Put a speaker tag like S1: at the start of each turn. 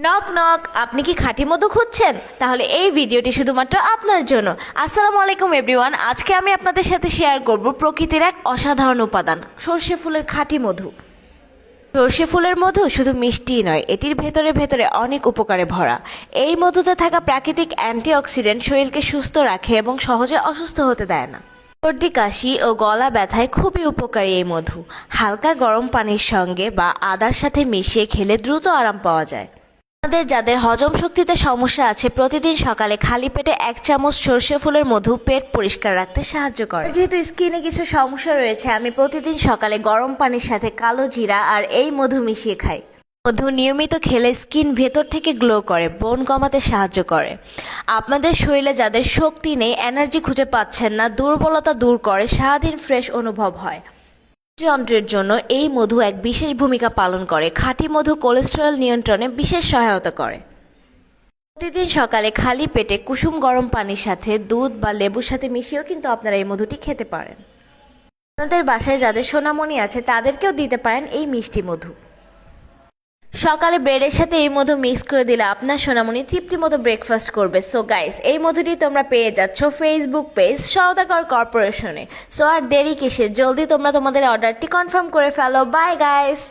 S1: Knock knock, আপনি কি খাঁটি মধু খুঁজছেন? তাহলে এই ভিডিওটি শুধুমাত্র আপনার জন্য। আসসালামু আলাইকুম এভরিওয়ান, আজকে আমি আপনাদের সাথে শেয়ার করব প্রকৃতির এক অসাধারণ উপাদান, সর্ষে ফুলের খাঁটি মধু। সর্ষে ফুলের মধু শুধু মিষ্টিই নয়, এটির ভেতরে ভেতরে অনেক উপকারে ভরা। এই মধুতে থাকা প্রাকৃতিক অ্যান্টিঅক্সিডেন্ট শরীরকে সুস্থ রাখে এবং সহজে অসুস্থ হতে দেয় না। সর্দি কাশি ও গলা ব্যথায় খুবই উপকারী এই মধু। হালকা গরম পানির সঙ্গে বা আদার সাথে মিশিয়ে খেলে দ্রুত আরাম পাওয়া যায়। যাদের হজম শক্তিতে সমস্যা আছে, প্রতিদিন সকালে খালি পেটে 1 চামচ সর্ষে ফুলের মধু পেট পরিষ্কার রাখতে সাহায্য করে। যেহেতু স্কিনে কিছু সমস্যা রয়েছে, আমি প্রতিদিন সকালে গরম পানির সাথে কালো জিরা আর এই মধু মিশিয়ে খাই। মধু নিয়মিত খেলে স্কিন ভেতর থেকে গ্লো করে, ব্রণ কমাতে সাহায্য করে। আপনাদের শরীরে যাদের শক্তি নেই, এনার্জি খুঁজে পাচ্ছেন না, দুর্বলতা দূর করে, সারাদিন ফ্রেশ অনুভব হয়, যন্ত্রের জন্য এই মধু এক বিশেষ ভূমিকা পালন করে। খাঁটি মধু কোলেস্টেরল নিয়ন্ত্রণে বিশেষ সহায়তা করে। প্রতিদিন সকালে খালি পেটে কুসুম গরম পানির সাথে দুধ বা লেবুর সাথে মিশিয়েও কিন্তু আপনারা এই মধুটি খেতে পারেন। আপনাদের বাসায় যাদের সোনামণি আছে তাদেরকেও দিতে পারেন এই মিষ্টি মধু। সকালে ব্রেডের সাথে এই মধু মিক্স করে দিলে আপনার সোনামণি তৃপ্তি মতো ব্রেকফাস্ট করবে। সো গাইস, এই মধুটি তোমরা পেয়ে যাচ্ছ ফেসবুক পেজ সওদাগর কর্পোরেশনে। সো আর দেরি কিসের, জলদি তোমরা তোমাদের অর্ডারটি কনফার্ম করে ফেলো। Bye guys.